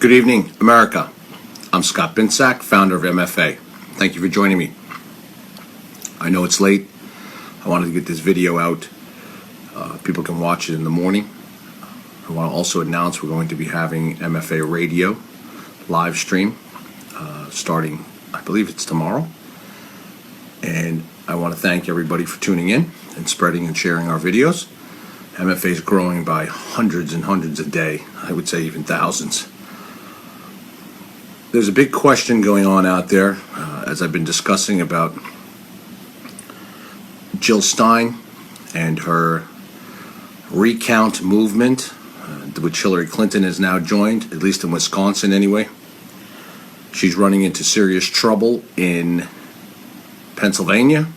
Good evening, America. I'm Scott Binsack, founder of MFA. Thank you for joining me. I know it's late. I wanted to get this video out. People can watch it in the morning. I want to also announce we're going to be having MFA Radio live stream starting, I believe it's tomorrow. And I want to thank everybody for tuning in and spreading and sharing our videos. MFA is growing by hundreds and hundreds a day. I would say even thousands. There's a big question going on out there, as I've been discussing, about Jill Stein and her Recount movement, which Hillary Clinton has now joined, at least in Wisconsin anyway. She's running into serious trouble in Pennsylvania.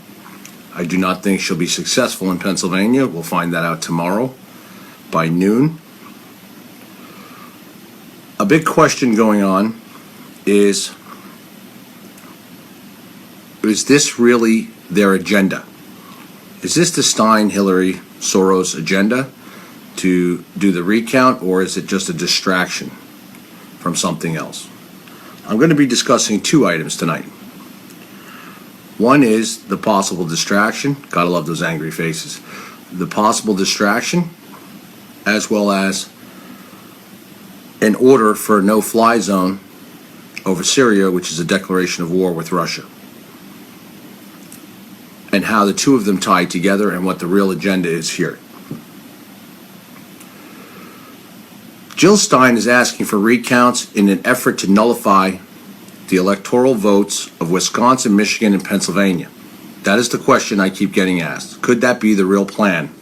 I do not think she'll be successful in Pennsylvania. We'll find that out tomorrow by noon. A big question going on is this really their agenda? Is this the Stein, Hillary, Soros agenda to do the recount, or is it just a distraction from something else? I'm going to be discussing two items tonight. One is the possible distraction. Gotta love those angry faces. The possible distraction, as well as an order for a no-fly zone over Syria, which is a declaration of war with Russia, and how the two of them tie together and what the real agenda is here. Jill Stein is asking for recounts in an effort to nullify the electoral votes of Wisconsin, Michigan, and Pennsylvania. That is the question I keep getting asked. Could that be the real plan?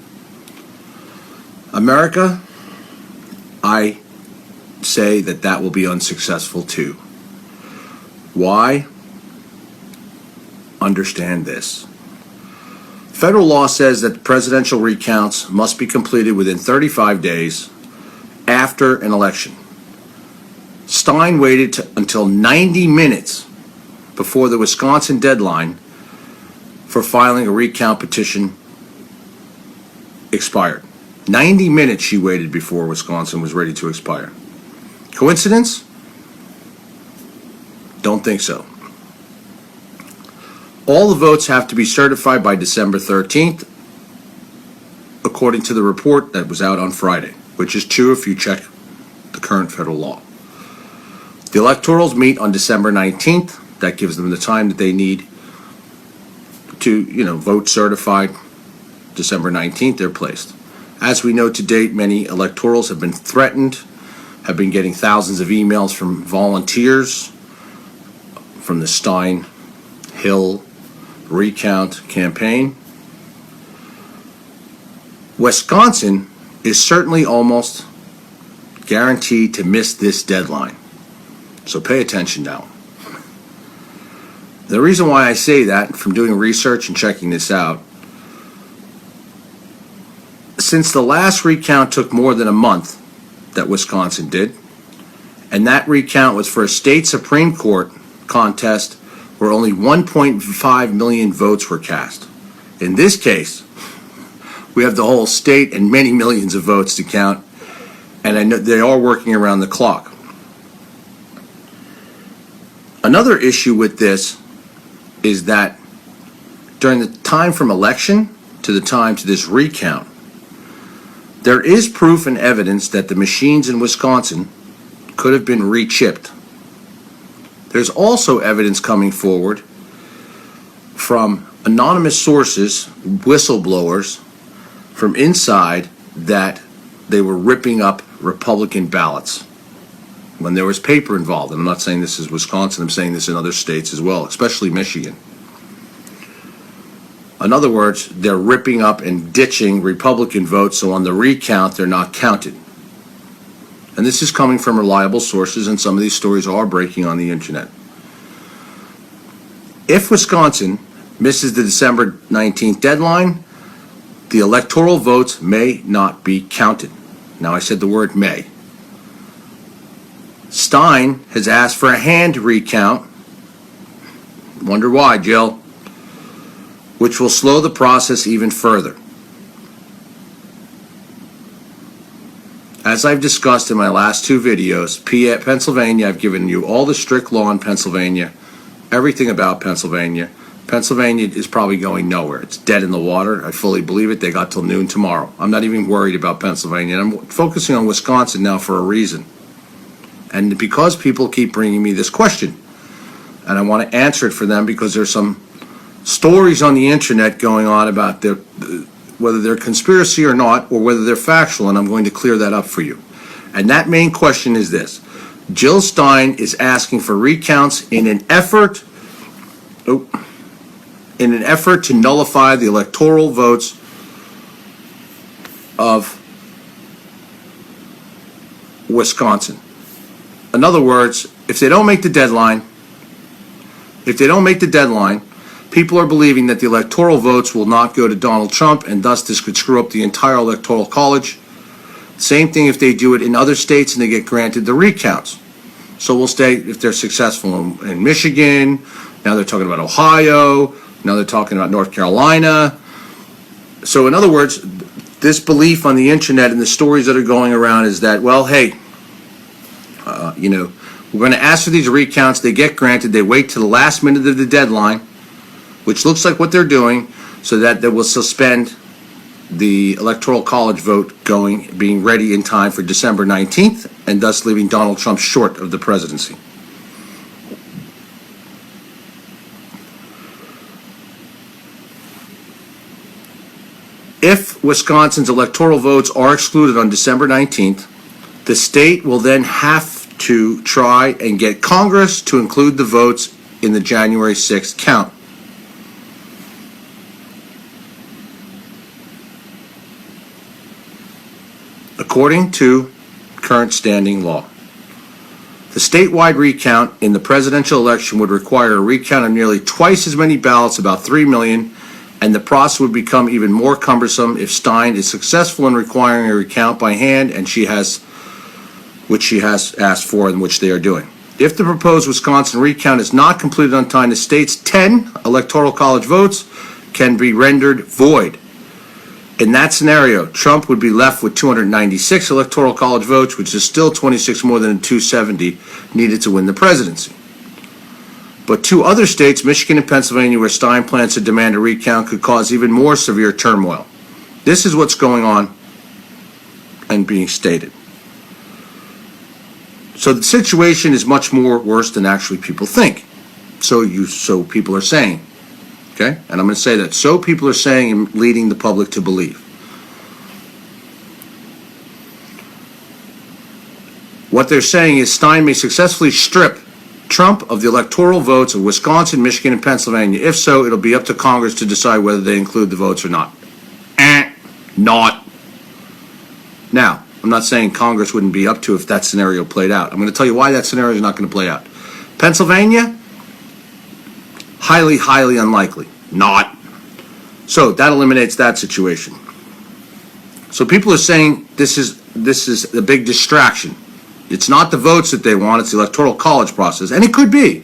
America, I say that will be unsuccessful too. Why? Understand this. Federal law says that presidential recounts must be completed within 35 days after an election. Stein waited until 90 minutes before the Wisconsin deadline for filing a recount petition expired. 90 minutes she waited before Wisconsin was ready to expire. Coincidence? Don't think so. All the votes have to be certified by December 13th, according to the report that was out on Friday, which is true if you check the current federal law. The electorals meet on December 19th. That gives them the time that they need to, vote certified. December 19th, they're placed. As we know to date, many electorals have been threatened, have been getting thousands of emails from volunteers from the Stein Hill Recount campaign. Wisconsin is certainly almost guaranteed to miss this deadline. So pay attention now. The reason why I say that, from doing research and checking this out, since the last recount took more than a month, that Wisconsin did, and that recount was for a state Supreme Court contest where only 1.5 million votes were cast. In this case, we have the whole state and many millions of votes to count, and I know they are working around the clock. Another issue with this is that during the time from election to the time to this recount, there is proof and evidence that the machines in Wisconsin could have been re-chipped. There's also evidence coming forward from anonymous sources, whistleblowers from inside, that they were ripping up Republican ballots when there was paper involved. And I'm not saying this is Wisconsin, I'm saying this in other states as well, especially Michigan. In other words, they're ripping up and ditching Republican votes, so on the recount they're not counted. And this is coming from reliable sources, and some of these stories are breaking on the internet. If Wisconsin misses the December 19th deadline, the electoral votes may not be counted. Now, I said the word may. Stein has asked for a hand recount. Wonder why, Jill? Which will slow the process even further. as I've discussed in my last two videos, Pennsylvania, I've given you all the strict law in Pennsylvania, everything about Pennsylvania. Pennsylvania is probably going nowhere. It's dead in the water. I fully believe it. They got till noon tomorrow. I'm not even worried about Pennsylvania. I'm focusing on Wisconsin now for a reason. And because people keep bringing me this question, and I want to answer it for them because there's some stories on the internet going on about whether they're conspiracy or not, or whether they're factual, and I'm going to clear that up for you. And that main question is this. Jill Stein is asking for recounts in an effort to nullify the electoral votes of Wisconsin. In other words, if they don't make the deadline, people are believing that the electoral votes will not go to Donald Trump, and thus this could screw up the entire electoral college. Same thing if they do it in other states and they get granted the recounts. So we'll stay, if they're successful in Michigan, now they're talking about Ohio, now they're talking about North Carolina. So in other words, this belief on the internet and the stories that are going around is that, well, hey, we're going to ask for these recounts, they get granted, they wait to the last minute of the deadline, which looks like what they're doing, so that they will suspend the electoral college vote being ready in time for December 19th, and thus leaving Donald Trump short of the presidency. If Wisconsin's electoral votes are excluded on December 19th, the state will then have to try and get Congress to include the votes in the January 6th count. According to current standing law, the statewide recount in the presidential election would require a recount of nearly twice as many ballots, about 3 million, and the process would become even more cumbersome if Stein is successful in requiring a recount by hand, and which she has asked for and which they are doing. If the proposed Wisconsin recount is not completed on time, the state's 10 electoral college votes can be rendered void. In that scenario, Trump would be left with 296 electoral college votes, which is still 26 more than the 270 needed to win the presidency. But two other states, Michigan and Pennsylvania, where Stein plans to demand a recount, could cause even more severe turmoil. This is what's going on and being stated. So the situation is much more worse than actually people think. So people are saying. Okay? And I'm going to say that. So people are saying and leading the public to believe. What they're saying is Stein may successfully strip Trump of the electoral votes of Wisconsin, Michigan, and Pennsylvania. If so, it'll be up to Congress to decide whether they include the votes or not. Not. Now, I'm not saying Congress wouldn't be up to if that scenario played out. I'm going to tell you why that scenario is not going to play out. Pennsylvania, highly, highly unlikely. Not. So that eliminates that situation. So people are saying this is a big distraction. It's not the votes that they want, it's the electoral college process. And it could be.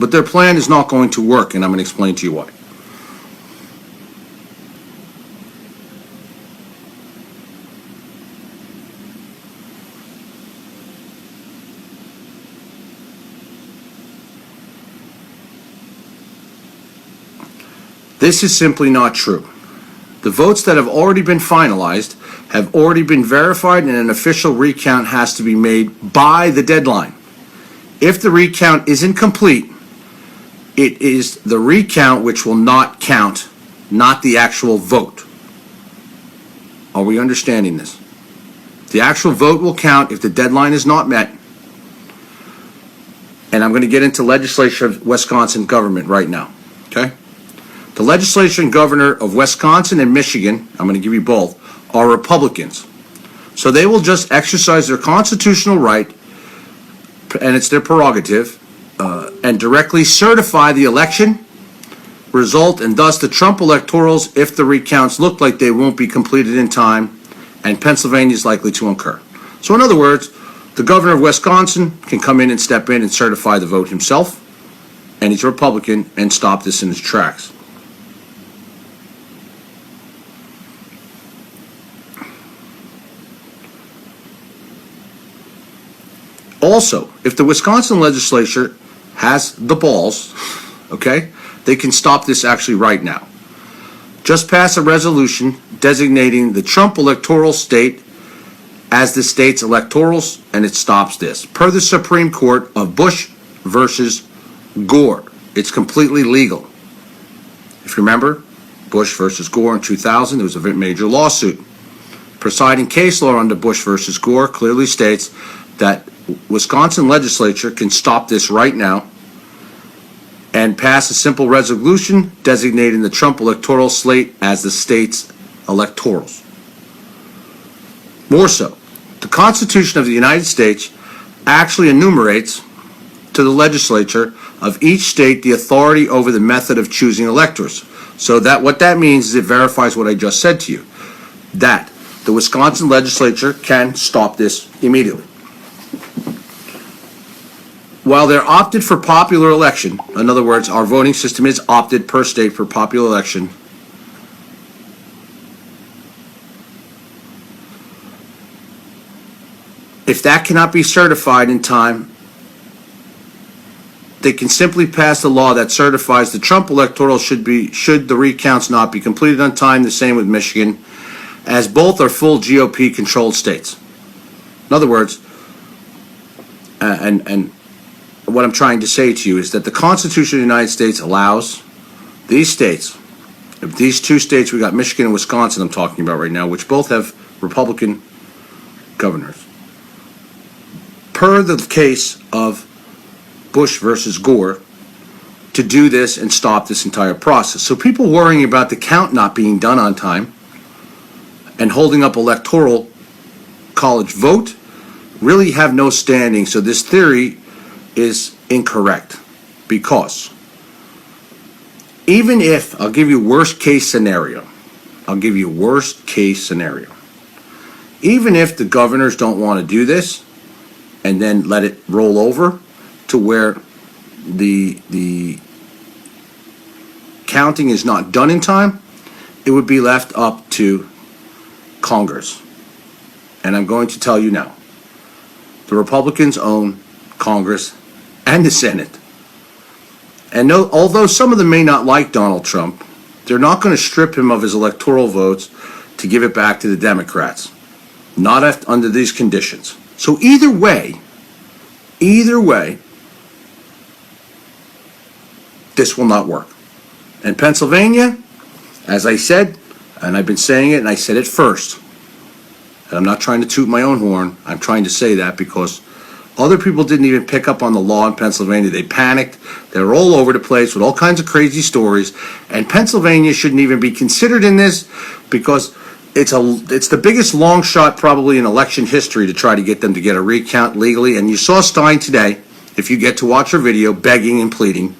But their plan is not going to work, and I'm going to explain to you why. This is simply not true. The votes that have already been finalized have already been verified, and an official recount has to be made by the deadline. If the recount isn't complete, it is the recount which will not count, not the actual vote. Are we understanding this? The actual vote will count if the deadline is not met. And I'm going to get into legislation of Wisconsin government right now. Okay? The legislature and governor of Wisconsin and Michigan, I'm going to give you both, are Republicans. So they will just exercise their constitutional right, and it's their prerogative, and directly certify the election result, and thus the Trump electorals, if the recounts look like they won't be completed in time, and Pennsylvania is likely to occur. So in other words, the governor of Wisconsin can come in and step in and certify the vote himself, and he's a Republican, and stop this in its tracks. Also, if the Wisconsin legislature has the balls, okay, they can stop this actually right now. Just pass a resolution designating the Trump electoral state as the state's electorals, and it stops this. Per the Supreme Court of Bush versus Gore, it's completely legal. If you remember, Bush versus Gore in 2000, there was a major lawsuit. Presiding case law under Bush versus Gore clearly states that Wisconsin legislature can stop this right now and pass a simple resolution designating the Trump electoral slate as the state's electorals. More so, the Constitution of the United States actually enumerates to the legislature of each state the authority over the method of choosing electors. So that what that means is it verifies what I just said to you, that the Wisconsin legislature can stop this immediately. While they're opted for popular election, in other words, our voting system is opted per state for popular election, if that cannot be certified in time, they can simply pass a law that certifies the Trump electoral should the recounts not be completed on time, the same with Michigan, as both are full GOP-controlled states. In other words, and what I'm trying to say to you is that the Constitution of the United States allows these states, if these two states, we got Michigan and Wisconsin I'm talking about right now, which both have Republican governors, per the case of Bush versus Gore, to do this and stop this entire process. So people worrying about the count not being done on time and holding up electoral college vote really have no standing. So this theory is incorrect, because even if, I'll give you worst case scenario, even if the governors don't want to do this and then let it roll over to where the counting is not done in time, it would be left up to Congress. And I'm going to tell you now, the Republicans own Congress and the Senate. And although some of them may not like Donald Trump, they're not going to strip him of his electoral votes to give it back to the Democrats. Not under these conditions. So either way, this will not work. And Pennsylvania, as I said, and I've been saying it, and I said it first, and I'm not trying to toot my own horn, I'm trying to say that because other people didn't even pick up on the law in Pennsylvania. They panicked. They were all over the place with all kinds of crazy stories. And Pennsylvania shouldn't even be considered in this because it's the biggest long shot probably in election history to try to get them to get a recount legally. And you saw Stein today, if you get to watch her video, begging and pleading.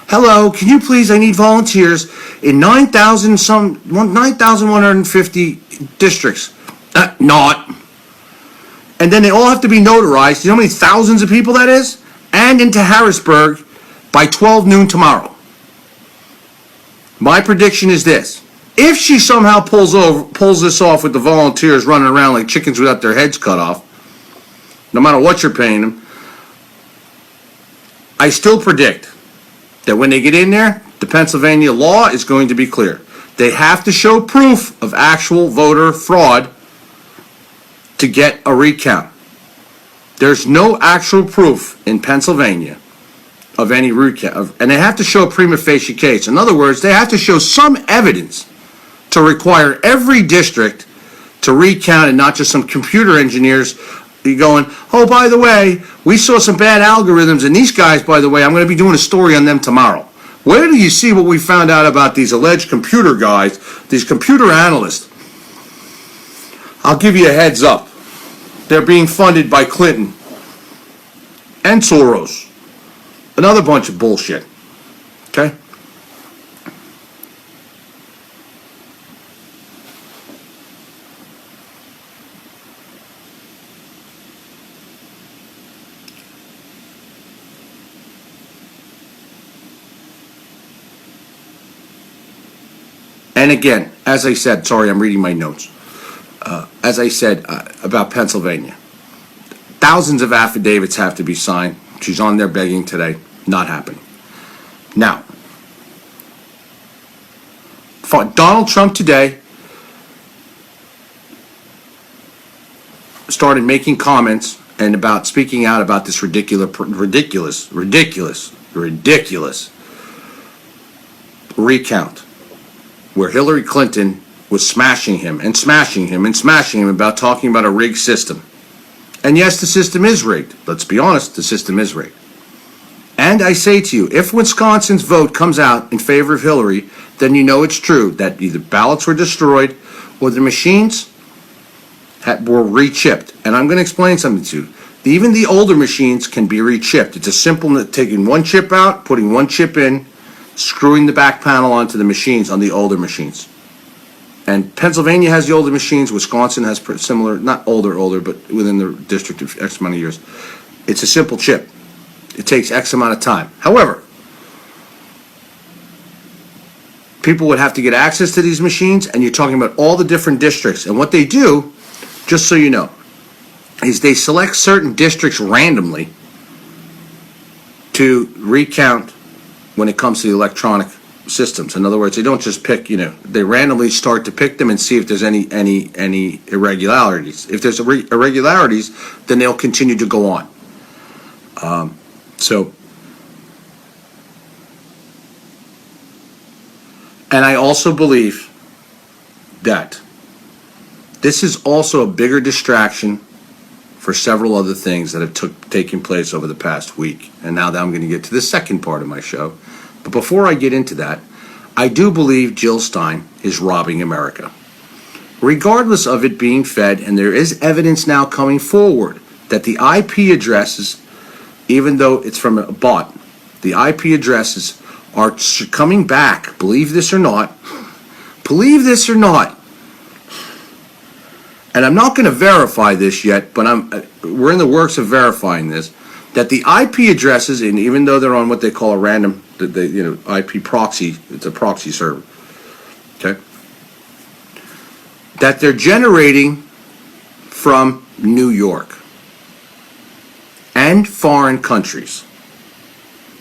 Hello, can you please, I need volunteers in 9,150 districts. Not. And then they all have to be notarized. You know how many thousands of people that is? And into Harrisburg by 12 noon tomorrow. My prediction is this. If she somehow pulls this off with the volunteers running around like chickens without their heads cut off, no matter what you're paying them, I still predict that when they get in there, the Pennsylvania law is going to be clear. They have to show proof of actual voter fraud to get a recount. There's no actual proof in Pennsylvania of any recount, and they have to show a prima facie case. In other words, they have to show some evidence to require every district to recount, and not just some computer engineers going, oh, by the way, we saw some bad algorithms, and these guys, by the way, I'm going to be doing a story on them tomorrow. Where do you see what we found out about these alleged computer guys, these computer analysts? I'll give you a heads up. They're being funded by Clinton and Soros. Another bunch of bullshit. Okay? And again, as I said, sorry, I'm reading my notes. As I said about Pennsylvania, Thousands of affidavits have to be signed. She's on there begging today. Not happening. Now, Donald Trump today started making comments and about speaking out about this ridiculous recount where Hillary Clinton was smashing him about talking about a rigged system. And yes, the system is rigged. Let's be honest, the system is rigged. And I say to you, if Wisconsin's vote comes out in favor of Hillary, then you know it's true that either ballots were destroyed or the machines were rechipped. And I'm going to explain something to you. Even the older machines can be rechipped. It's a simple taking one chip out, putting one chip in, screwing the back panel onto the machines on the older machines. And Pennsylvania has the older machines. Wisconsin has similar, not older, but within the district of X amount of years. It's a simple chip. It takes X amount of time. However, people would have to get access to these machines, and you're talking about all the different districts. And what they do, just so you know, is they select certain districts randomly to recount when it comes to the electronic systems. In other words, they don't just pick, they randomly start to pick them and see if there's any irregularities. If there's irregularities, then they'll continue to go on. And I also believe that this is also a bigger distraction for several other things that have taken place over the past week. And now that I'm going to get to the second part of my show. But before I get into that, I do believe Jill Stein is robbing America. Regardless of it being fed, and there is evidence now coming forward that the IP addresses, even though it's from a bot, the IP addresses are coming back. Believe this or not. Believe this or not. And I'm not going to verify this yet, but we're in the works of verifying this, that the IP addresses, and even though they're on what they call a random, IP proxy, it's a proxy server, okay, that they're generating from New York and foreign countries.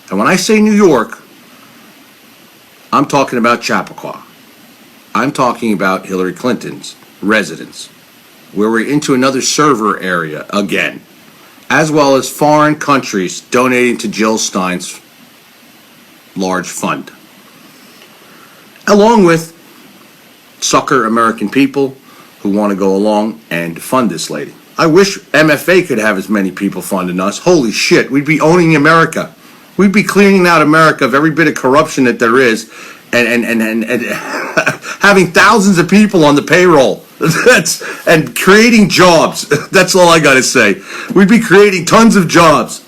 And when I say New York, I'm talking about Chappaqua. I'm talking about Hillary Clinton's residence, where we're into another server area again, as well as foreign countries donating to Jill Stein's large fund, along with sucker American people who want to go along and fund this lady. I wish MFA could have as many people funding us. Holy shit, we'd be owning America. We'd be cleaning out America of every bit of corruption that there is, and having thousands of people on the payroll. And creating jobs. That's all I gotta say. We'd be creating tons of jobs.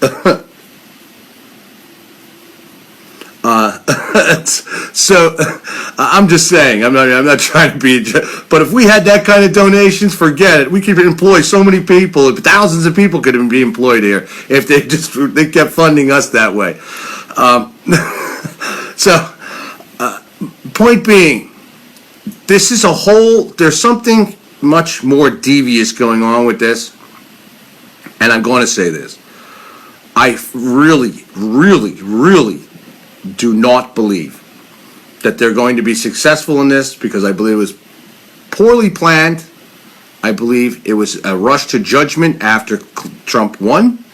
So I'm just saying. I'm not trying to be. But if we had that kind of donations, forget it. We could employ so many people. Thousands of people could be employed here if they kept funding us that way. Point being, this is there's something much more devious going on with this. And I'm going to say this. I really, really, really do not believe that they're going to be successful in this, because I believe it was poorly planned. I believe it was a rush to judgment after Trump won.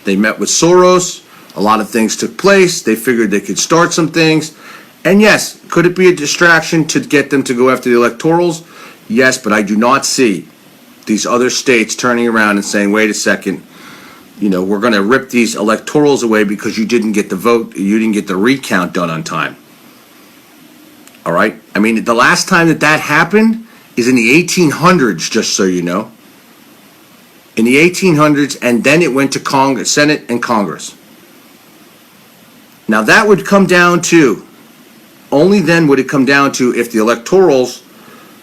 They met with Soros. A lot of things took place. They figured they could start some things. And yes, could it be a distraction to get them to go after the electorals? Yes, but I do not see these other states turning around and saying, wait a second, we're going to rip these electorals away because you didn't get the vote, you didn't get the recount done on time. All right? I mean, the last time that happened is in the 1800s, just so you know. In the 1800s, and then it went to Congress, Senate and Congress. Now that would come down to, only then would it come down to if the electorals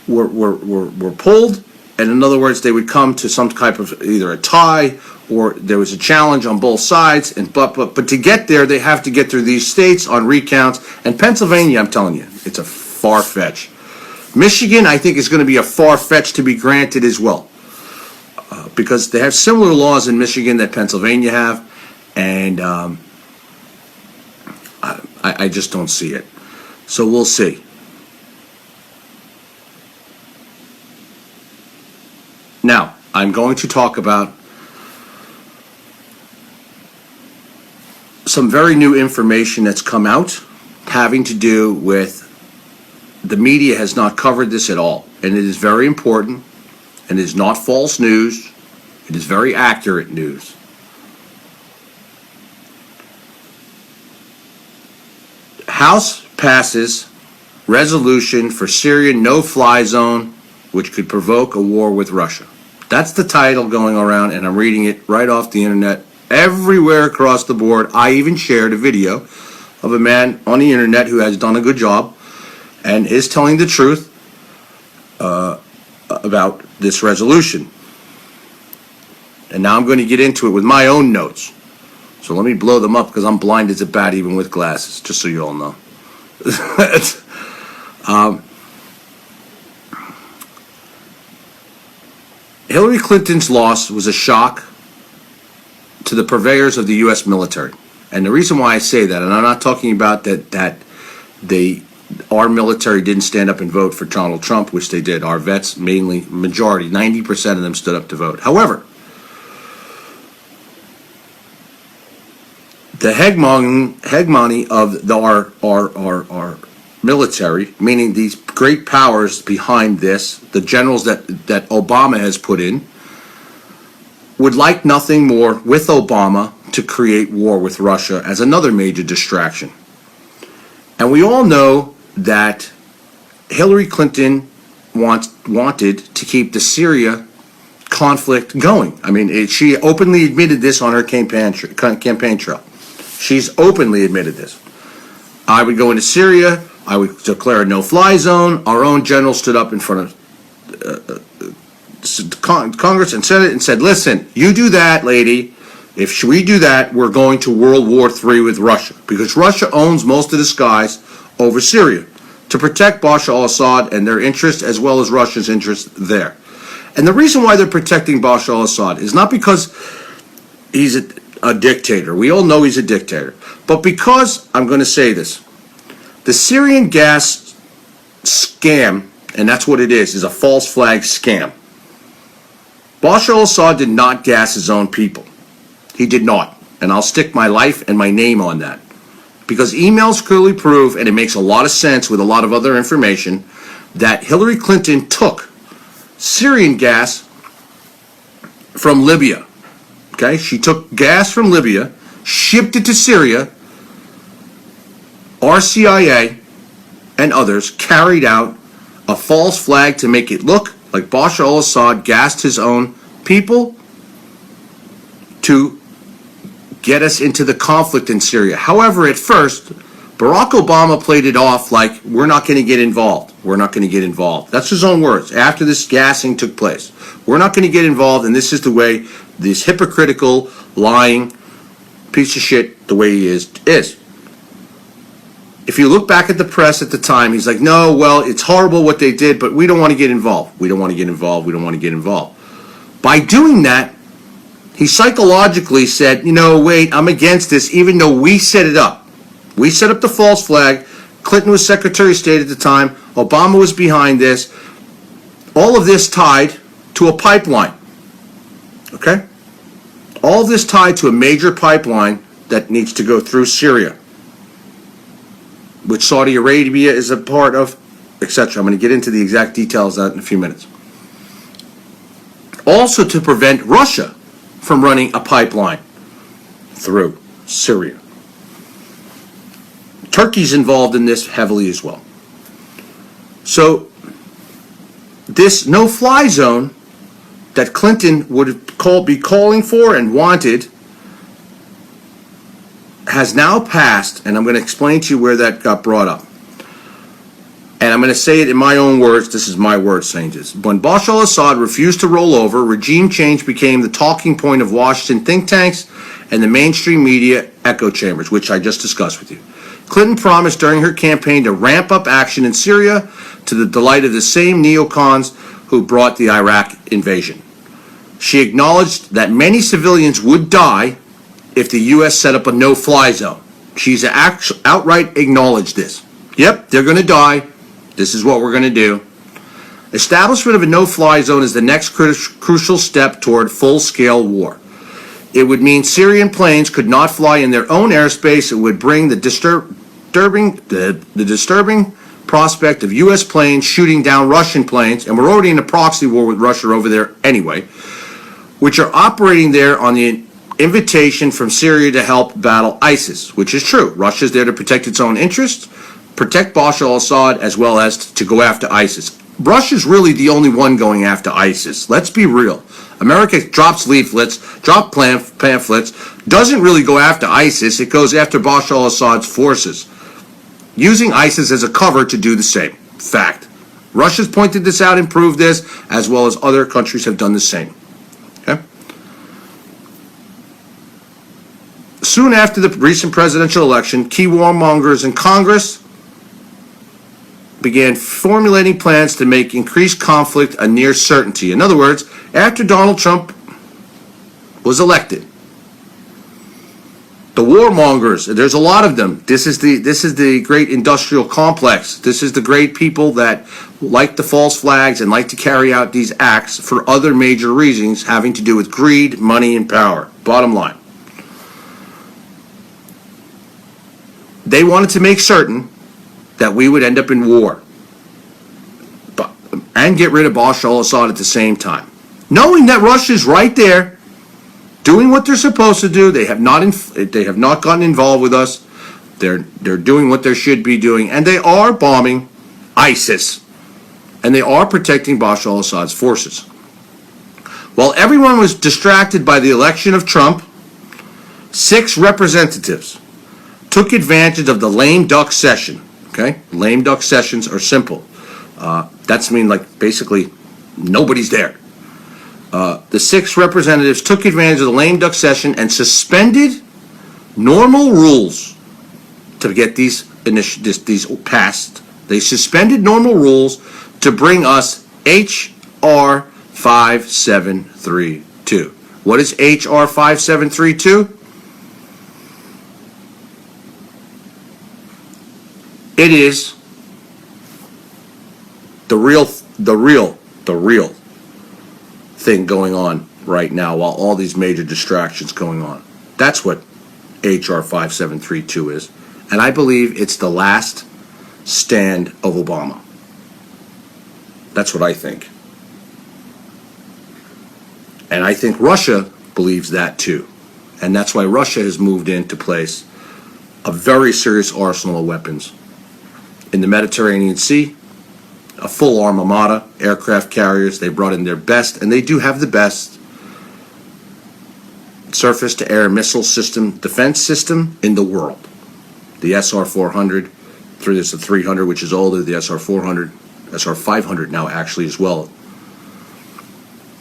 were pulled, and in other words, they would come to some type of either a tie or there was a challenge on both sides. But to get there, they have to get through these states on recounts. And Pennsylvania, I'm telling you, it's a far fetch. Michigan, I think, is going to be a far fetch to be granted as well. because they have similar laws in Michigan that Pennsylvania have, and I just don't see it. So we'll see. Now, I'm going to talk about some very new information that's come out having to do with the media has not covered this at all, and it is very important, and it is not false news. It is very accurate news. House passes resolution for Syrian no-fly zone, which could provoke a war with Russia. That's the title going around, and I'm reading it right off the internet everywhere across the board. I even shared a video of a man on the internet who has done a good job and is telling the truth about this resolution. And now I'm going to get into it with my own notes. So let me blow them up because I'm blind as a bat even with glasses, just so you all know. Hillary Clinton's loss was a shock to the purveyors of the U.S. military. And the reason why I say that, and I'm not talking about that our military didn't stand up and vote for Donald Trump, which they did. Our vets, mainly, majority, 90% of them stood up to vote. However, the hegemony of our military, meaning these great powers behind this, the generals that Obama has put in, would like nothing more with Obama to create war with Russia as another major distraction. And we all know that Hillary Clinton wanted to keep the Syria conflict going. I mean, she openly admitted this on her campaign trail. She's openly admitted this. I would go into Syria. I would declare a no-fly zone. Our own general stood up in front of Congress and Senate and said, listen, you do that, lady. If we do that, we're going to World War III with Russia, because Russia owns most of the skies over Syria to protect Bashar al-Assad and their interests as well as Russia's interests there. And the reason why they're protecting Bashar al-Assad is not because he's a dictator. We all know he's a dictator. But because, I'm going to say this, the Syrian gas scam, and that's what it is a false flag scam. Bashar al-Assad did not gas his own people. He did not. And I'll stick my life and my name on that. Because emails clearly prove, and it makes a lot of sense with a lot of other information, that Hillary Clinton took Syrian gas from Libya. Okay? She took gas from Libya, shipped it to Syria. Our CIA and others carried out a false flag to make it look like Bashar al-Assad gassed his own people to get us into the conflict in Syria. However, at first, Barack Obama played it off like, we're not going to get involved. We're not going to get involved. That's his own words. After this gassing took place, we're not going to get involved, and this is the way this hypocritical, lying piece of shit, the way he is. If you look back at the press at the time, he's like, no, well, it's horrible what they did, but we don't want to get involved. We don't want to get involved. We don't want to get involved. By doing that, he psychologically said, you know, wait, I'm against this, even though we set it up. We set up the false flag. Clinton was Secretary of State at the time. Obama was behind this. All of this tied to a pipeline. Okay? All of this tied to a major pipeline that needs to go through Syria, which Saudi Arabia is a part of, etc. I'm going to get into the exact details of that in a few minutes. Also to prevent Russia from running a pipeline through Syria. Turkey's involved in this heavily as well. So this no-fly zone that Clinton would be calling for and wanted has now passed, and I'm going to explain to you where that got brought up. And I'm going to say it in my own words. This is my words saying this. When Bashar al-Assad refused to roll over, regime change became the talking point of Washington think tanks and the mainstream media echo chambers, which I just discussed with you. Clinton promised during her campaign to ramp up action in Syria to the delight of the same neocons who brought the Iraq invasion. She acknowledged that many civilians would die if the U.S. set up a no-fly zone. She's outright acknowledged this. Yep, they're going to die. This is what we're going to do. Establishment of a no-fly zone is the next crucial step toward full-scale war. It would mean Syrian planes could not fly in their own airspace. It would bring the disturbing prospect of U.S. planes shooting down Russian planes, and we're already in a proxy war with Russia over there anyway, which are operating there on the invitation from Syria to help battle ISIS, which is true. Russia's there to protect its own interests, protect Bashar al-Assad, as well as to go after ISIS. Russia's really the only one going after ISIS. Let's be real. America drops leaflets, drops pamphlets, doesn't really go after ISIS. It goes after Bashar al-Assad's forces, using ISIS as a cover to do the same. Fact. Russia's pointed this out and proved this, as well as other countries have done the same. Okay? Soon after the recent presidential election, key warmongers in Congress began formulating plans to make increased conflict a near certainty. In other words, after Donald Trump was elected, the warmongers, there's a lot of them. This is the great industrial complex. This is the great people that like the false flags and like to carry out these acts for other major reasons having to do with greed, money, and power. Bottom line. They wanted to make certain that we would end up in war and get rid of Bashar al-Assad at the same time. Knowing that Russia's right there, doing what they're supposed to do. They have not gotten involved with us. They're doing what they should be doing, and they are bombing ISIS, and they are protecting Bashar al-Assad's forces. While everyone was distracted by the election of Trump, 6 representatives took advantage of the lame duck session. Okay, lame duck sessions are simple. That's mean like basically nobody's there. The 6 representatives took advantage of the lame duck session and suspended normal rules to get these passed. They suspended normal rules to bring us H.R. 5732. What is H.R. 5732? It is the real thing going on right now while all these major distractions going on. That's what H.R. 5732 is. And I believe it's the last stand of Obama. That's what I think. And I think Russia believes that too. And that's why Russia has moved into place a very serious arsenal of weapons in the Mediterranean Sea, a full armada, aircraft carriers. They brought in their best, and they do have the best surface-to-air missile system, defense system in the world. The SR-400, there's the 300, which is older, the SR-400, SR-500 now actually as well.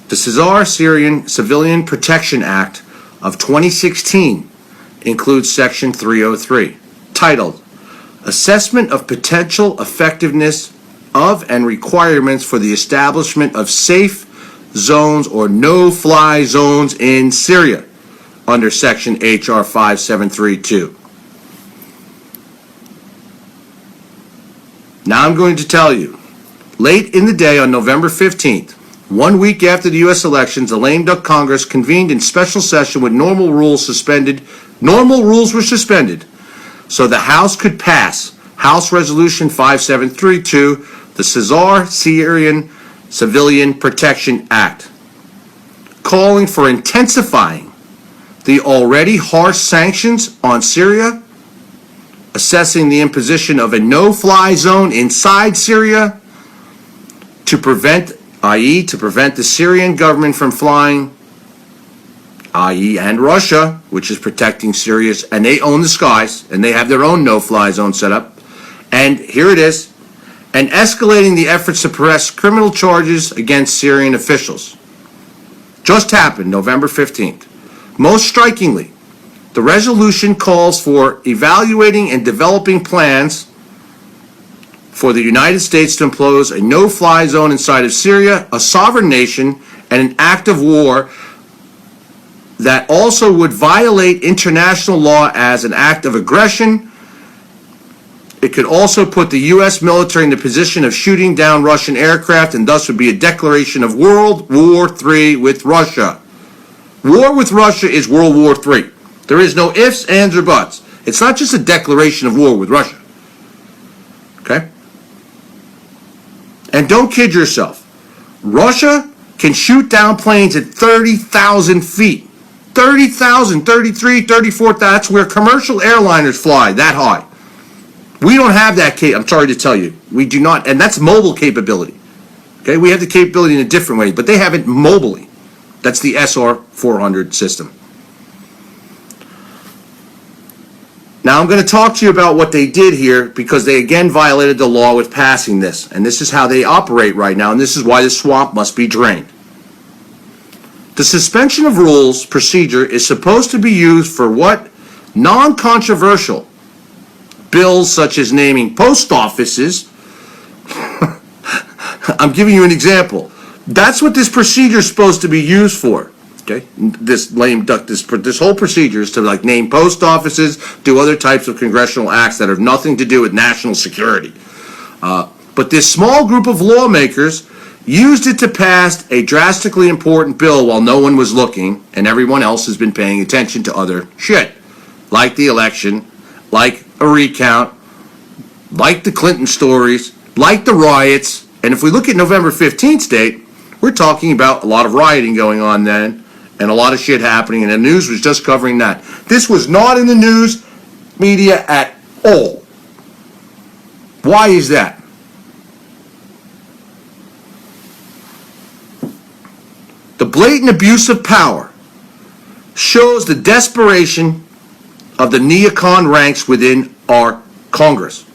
The Syrian Civilian Protection Act of 2016 includes Section 303, titled Assessment of Potential Effectiveness of and Requirements for the Establishment of Safe Zones or No-Fly Zones in Syria, under Section H.R. 5732. Now I'm going to tell you, late in the day on November 15th, 1 week after the U.S. elections, the lame duck Congress convened in special session with normal rules suspended. Normal rules were suspended so the House could pass House Resolution 5732, the Syrian Civilian Protection Act, calling for intensifying the already harsh sanctions on Syria, assessing the imposition of a no-fly zone inside Syria to prevent, i.e., to prevent the Syrian government from flying, i.e., and Russia, which is protecting Syria, and they own the skies, and they have their own no-fly zone set up. And here it is, and escalating the efforts to press criminal charges against Syrian officials. Just happened November 15th. Most strikingly, the resolution calls for evaluating and developing plans for the United States to impose a no-fly zone inside of Syria, a sovereign nation, and an act of war that also would violate international law as an act of aggression. It could also put the U.S. military in the position of shooting down Russian aircraft and thus would be a declaration of World War III with Russia. War with Russia is World War III. There is no ifs, ands, or buts. It's not just a declaration of war with Russia. Okay? And don't kid yourself. Russia can shoot down planes at 30,000 feet. 30,000, 33, 34,000. That's where commercial airliners fly that high. We don't have that I'm sorry to tell you. We do not, and that's mobile capability. Okay? We have the capability in a different way, but they have it mobily. That's the SR-400 system. Now I'm going to talk to you about what they did here because they again violated the law with passing this. And this is how they operate right now, and this is why the swamp must be drained. The suspension of rules procedure is supposed to be used for what? Non-controversial bills such as naming post offices. I'm giving you an example. That's what this procedure is supposed to be used for. Okay, this lame duck. This whole procedure is to like name post offices, do other types of congressional acts that have nothing to do with national security. But this small group of lawmakers used it to pass a drastically important bill while no one was looking, and everyone else has been paying attention to other shit, like the election, like a recount, like the Clinton stories, like the riots. And if we look at November 15th date, we're talking about a lot of rioting going on then, and a lot of shit happening, and the news was just covering that. This was not in the news media at all. Why is that? The blatant abuse of power shows the desperation of the neocon ranks within our Congress.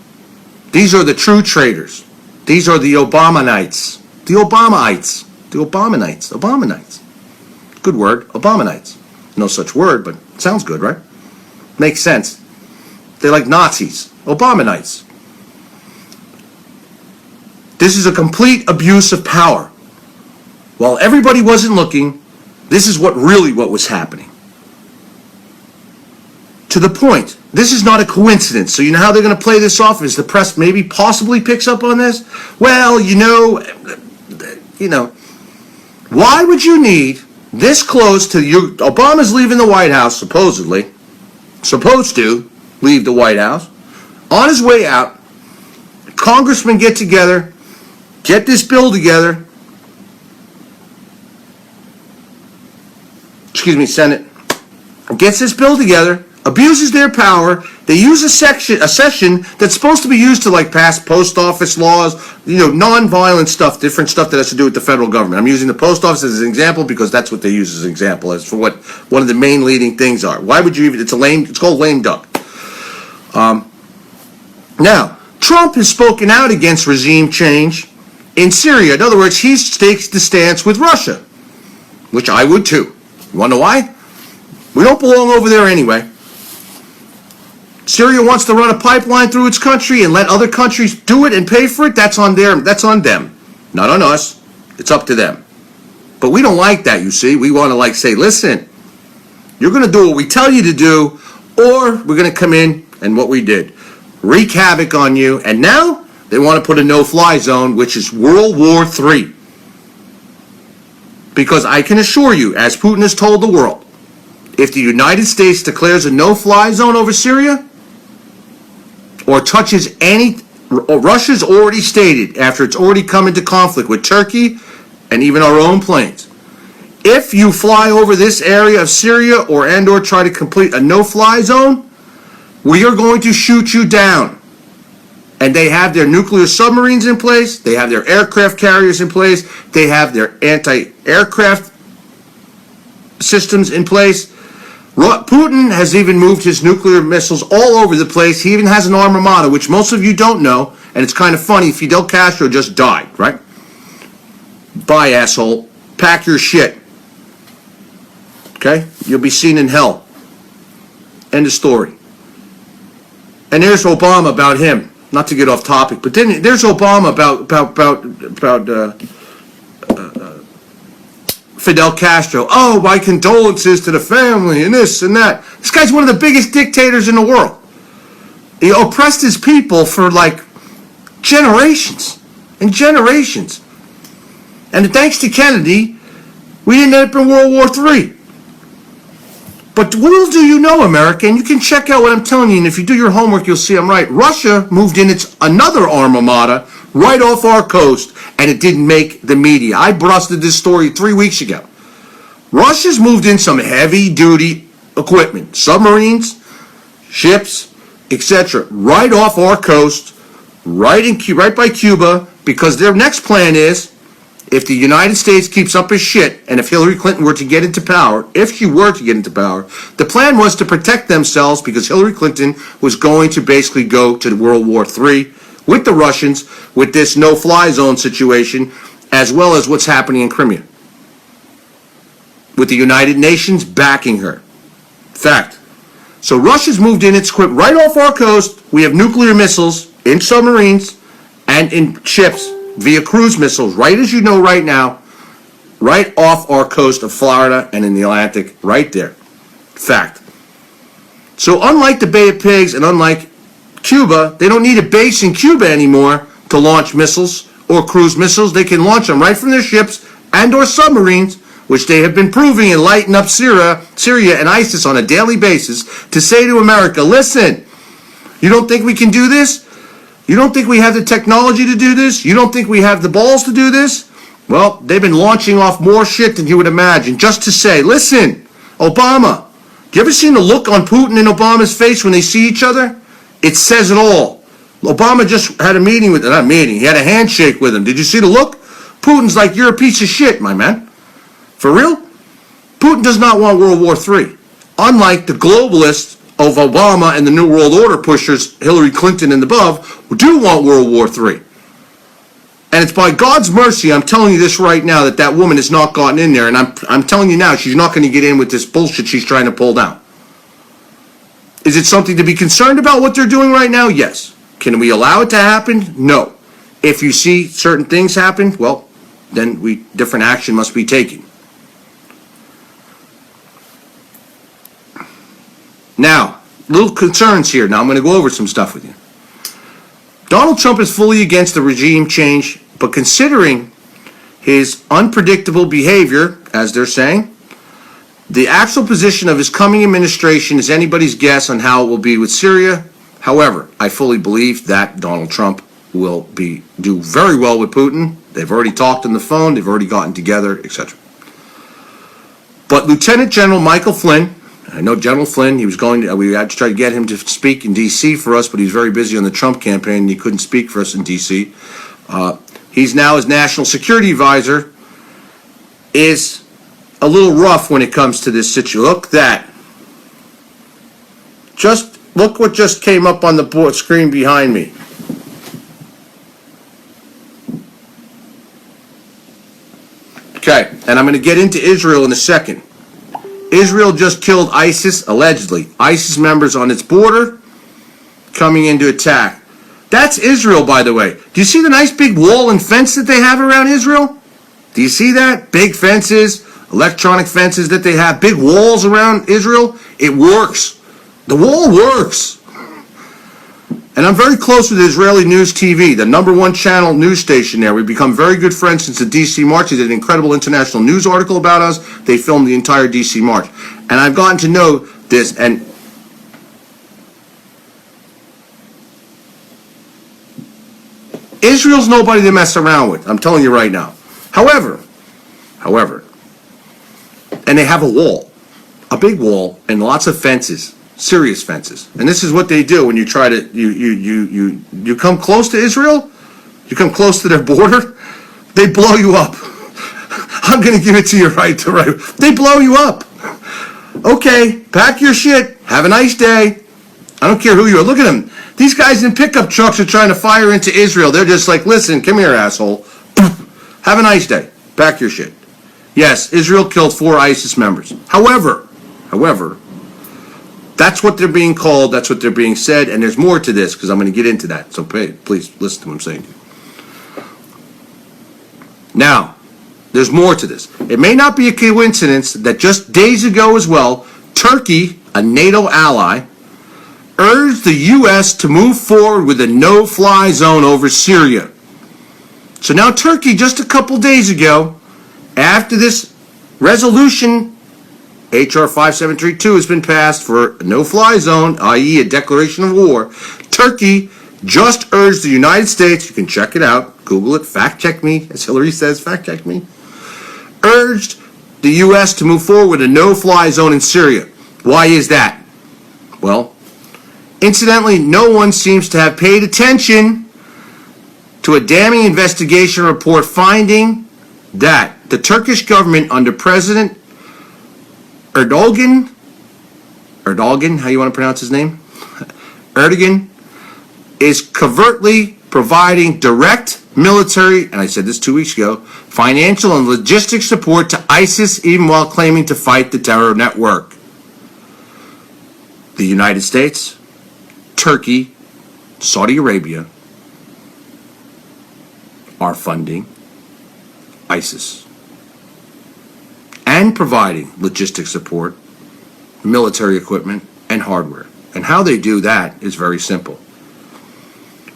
These are the true traitors. These are the Obamanites. The Obamaites. The Obamanites. Obamanites. Good word. Obamanites. No such word, but it sounds good, right? Makes sense. They're like Nazis. Obamanites. This is a complete abuse of power. While everybody wasn't looking, this is what was happening. To the point, this is not a coincidence. So you know how they're going to play this off? Is the press maybe possibly picks up on this? Well, you know, why would you need this close to you? Obama's leaving the White House, supposed to leave the White House. On his way out, congressmen get together, get this bill together. Senate gets this bill together, abuses their power. They use a session that's supposed to be used to like pass post office laws, non-violent stuff, different stuff that has to do with the federal government. I'm using the post office as an example because that's what they use as an example as for what one of the main leading things are. Why would you even? It's called lame duck. Now, Trump has spoken out against regime change in Syria. In other words, he takes the stance with Russia, which I would too. You want to know why? We don't belong over there anyway. Syria wants to run a pipeline through its country and let other countries do it and pay for it. That's on them. Not on us. It's up to them. But we don't like that, you see. We want to say, listen, you're going to do what we tell you to do, or we're going to come in and what we did. Wreak havoc on you. And now they want to put a no-fly zone, which is World War III. Because I can assure you, as Putin has told the world, if the United States declares a no-fly zone over Syria or touches Russia's already stated, after it's already come into conflict with Turkey and even our own planes, if you fly over this area of Syria or try to complete a no-fly zone, we are going to shoot you down. And they have their nuclear submarines in place. They have their aircraft carriers in place. They have their anti-aircraft systems in place. Putin has even moved his nuclear missiles all over the place. He even has an armada, which most of you don't know. And it's kind of funny. Fidel Castro just died, right? Bye, asshole. Pack your shit. Okay? You'll be seen in hell. End of story. And there's Obama about him. Not to get off topic, but then there's Obama about Fidel Castro. Oh, my condolences to the family and this and that. This guy's one of the biggest dictators in the world. He oppressed his people for like generations and generations. And thanks to Kennedy, we didn't end up in World War III. But little do you know, America, and you can check out what I'm telling you, and if you do your homework, you'll see I'm right. Russia moved in its another armada right off our coast, and it didn't make the media. I busted this story 3 weeks ago. Russia's moved in some heavy-duty equipment, submarines, ships, etc., right off our coast, right by Cuba, because their next plan is, if the United States keeps up his shit, and if Hillary Clinton were to get into power, if she were to get into power, the plan was to protect themselves because Hillary Clinton was going to basically go to World War III with the Russians with this no-fly zone situation, as well as what's happening in Crimea, with the United Nations backing her. Fact. So Russia's moved in its equipment right off our coast. We have nuclear missiles in submarines and in ships via cruise missiles, right as you know right now, right off our coast of Florida and in the Atlantic, right there. Fact. So unlike the Bay of Pigs and unlike Cuba, they don't need a base in Cuba anymore to launch missiles or cruise missiles. They can launch them right from their ships and or submarines, which they have been proving and lighting up Syria and ISIS on a daily basis, to say to America, listen, you don't think we can do this? You don't think we have the technology to do this? You don't think we have the balls to do this? Well, they've been launching off more shit than you would imagine, just to say, listen, Obama, you ever seen the look on Putin and Obama's face when they see each other? It says it all. Obama just had a meeting with, not a meeting, he had a handshake with him. Did you see the look? Putin's like, you're a piece of shit, my man. For real? Putin does not want World War III. Unlike the globalists of Obama and the New World Order pushers, Hillary Clinton and above, who do want World War III. And it's by God's mercy, I'm telling you this right now, that woman has not gotten in there. And I'm telling you now, she's not going to get in with this bullshit she's trying to pull down. Is it something to be concerned about what they're doing right now? Yes. Can we allow it to happen? No. If you see certain things happen, well, then different action must be taken. Now, little concerns here. Now, I'm going to go over some stuff with you. Donald Trump is fully against the regime change, but considering his unpredictable behavior, as they're saying, the actual position of his coming administration is anybody's guess on how it will be with Syria. However, I fully believe that Donald Trump will do very well with Putin. They've already talked on the phone. They've already gotten together, etc. But Lieutenant General Michael Flynn, I know General Flynn, we had to try to get him to speak in D.C. for us, but he's very busy on the Trump campaign, and he couldn't speak for us in D.C. He's now his national security advisor, is a little rough when it comes to this situation. Look that. Look what just came up on the screen behind me. Okay, and I'm going to get into Israel in a second. Israel just killed ISIS, allegedly. ISIS members on its border coming into attack. That's Israel, by the way. Do you see the nice big wall and fence that they have around Israel? Do you see that? Big fences, electronic fences that they have, big walls around Israel. It works. The wall works. And I'm very close with Israeli News TV, the #1 channel news station there. We've become very good friends since the D.C. March. They did an incredible international news article about us. They filmed the entire D.C. March. And I've gotten to know this, and Israel's nobody to mess around with. I'm telling you right now. However, and they have a wall, a big wall, and lots of fences. Serious fences. And this is what they do when you try to, you come close to Israel, you come close to their border, they blow you up. I'm going to give it to you right. They blow you up. Okay, pack your shit. Have a nice day. I don't care who you are. Look at them. These guys in pickup trucks are trying to fire into Israel. They're just like, listen, come here, asshole. Have a nice day. Pack your shit. Yes, Israel killed 4 ISIS members. However, that's what they're being called, that's what they're being said, and there's more to this, because I'm going to get into that, so please listen to what I'm saying to you. Now, there's more to this. It may not be a coincidence that just days ago as well, Turkey, a NATO ally, urged the U.S. to move forward with a no-fly zone over Syria. So now Turkey, just a couple days ago, after this resolution, H.R. 5732, has been passed for a no-fly zone, i.e. a declaration of war, Turkey just urged the United States, you can check it out, Google it, fact check me, as Hillary says, fact check me, urged the U.S. to move forward with a no-fly zone in Syria. Why is that? Well, incidentally, no one seems to have paid attention to a damning investigation report finding that the Turkish government under President Erdogan, how you want to pronounce his name? Erdogan, is covertly providing direct military, and I said this 2 weeks ago, financial and logistics support to ISIS, even while claiming to fight the terror network. The United States, Turkey, Saudi Arabia are funding ISIS and providing logistic support, military equipment, and hardware. And how they do that is very simple.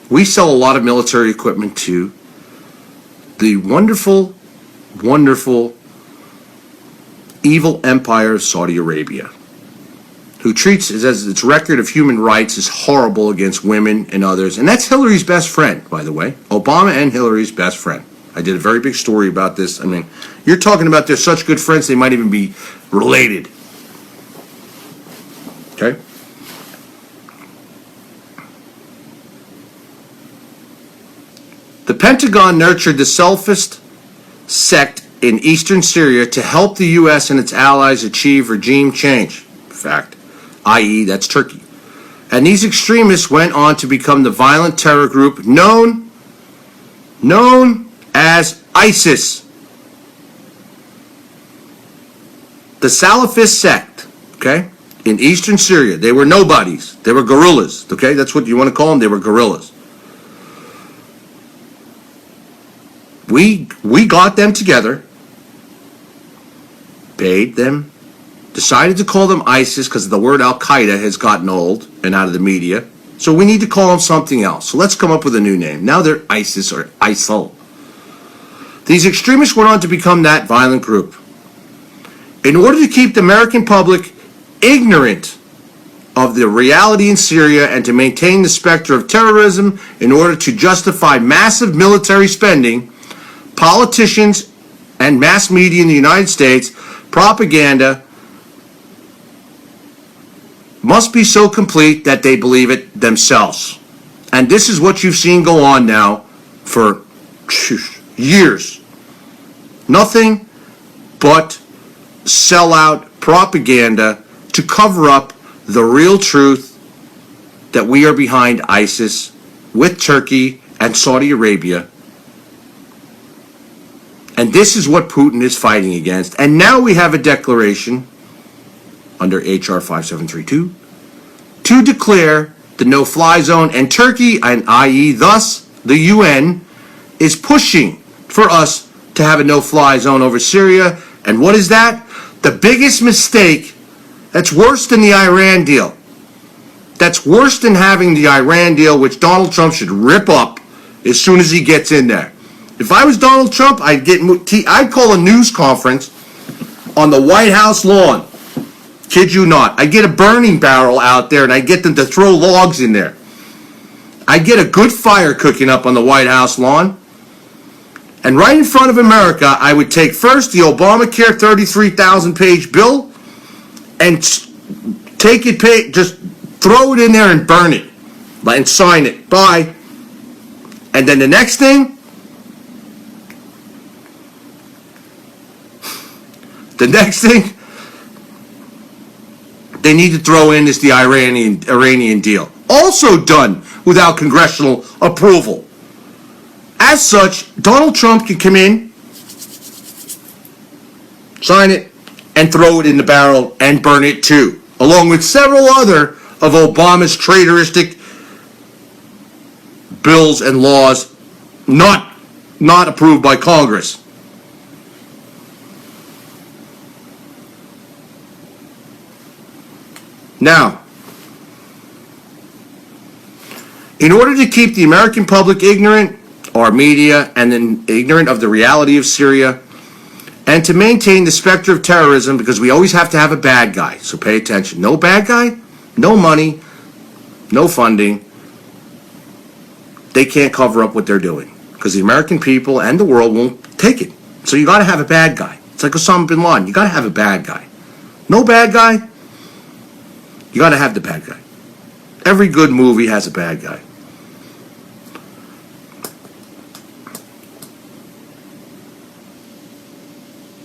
We sell a lot of military equipment to the wonderful, wonderful, evil empire of Saudi Arabia, who treats as its record of human rights is horrible against women and others. And that's Hillary's best friend, by the way. Obama and Hillary's best friend. I did a very big story about this. I mean, you're talking about they're such good friends, they might even be related. Okay? The Pentagon nurtured the Salafist sect in eastern Syria to help the U.S. and its allies achieve regime change. Fact. I.e., that's Turkey. And these extremists went on to become the violent terror group known as ISIS. The Salafist sect, okay, in eastern Syria, they were nobodies. They were guerrillas, okay? That's what you want to call them. They were guerrillas. We got them together, paid them, decided to call them ISIS because the word Al-Qaeda has gotten old and out of the media. So we need to call them something else. So let's come up with a new name. Now they're ISIS or ISIL. These extremists went on to become that violent group. In order to keep the American public ignorant of the reality in Syria and to maintain the specter of terrorism in order to justify massive military spending, politicians and mass media in the United States, propaganda must be so complete that they believe it themselves. And this is what you've seen go on now for years. Nothing but sellout propaganda to cover up the real truth that we are behind ISIS with Turkey and Saudi Arabia. And this is what Putin is fighting against. And now we have a declaration under H.R. 5732 to declare the no-fly zone, and Turkey, and i.e. thus the UN, is pushing for us to have a no-fly zone over Syria. And what is that? The biggest mistake, that's worse than the Iran deal. That's worse than having the Iran deal, which Donald Trump should rip up as soon as he gets in there. If I was Donald Trump, I'd call a news conference on the White House lawn. Kid you not. I'd get a burning barrel out there and I'd get them to throw logs in there. I'd get a good fire cooking up on the White House lawn. And right in front of America, I would take first the Obamacare 33,000-page bill and take it, just throw it in there and burn it. And sign it. Bye. And then the next thing, they need to throw in is the Iranian deal. Also done without congressional approval. As such, Donald Trump can come in, sign it, and throw it in the barrel and burn it too, along with several other of Obama's traitoristic bills and laws not approved by Congress. Now, in order to keep the American public ignorant, our media, and then ignorant of the reality of Syria, and to maintain the specter of terrorism, because we always have to have a bad guy, so pay attention. No bad guy, no money, no funding. They can't cover up what they're doing, because the American people and the world won't take it. So you got to have a bad guy. It's like Osama bin Laden. You got to have a bad guy. No bad guy, you got to have the bad guy. Every good movie has a bad guy.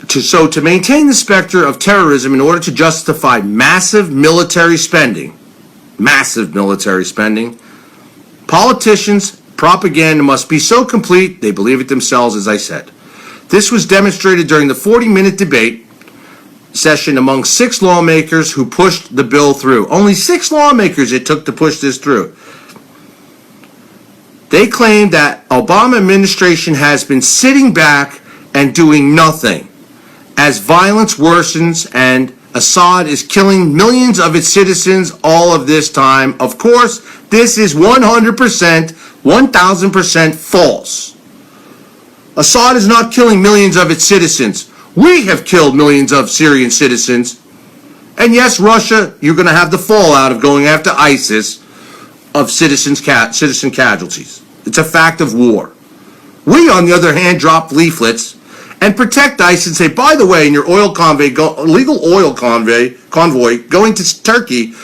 So to maintain the specter of terrorism in order to justify massive military spending, politicians' propaganda must be so complete they believe it themselves, as I said. This was demonstrated during the 40-minute debate session among 6 lawmakers who pushed the bill through. Only 6 lawmakers it took to push this through. They claim that Obama administration has been sitting back and doing nothing as violence worsens and Assad is killing millions of its citizens all of this time. Of course, this is 100%, 1,000% false. Assad is not killing millions of its citizens. We have killed millions of Syrian citizens. And yes, Russia, you're going to have the fallout of going after ISIS of citizen casualties. It's a fact of war. We, on the other hand, drop leaflets and protect ISIS and say, by the way, in your oil convoy, illegal oil convoy going to Turkey,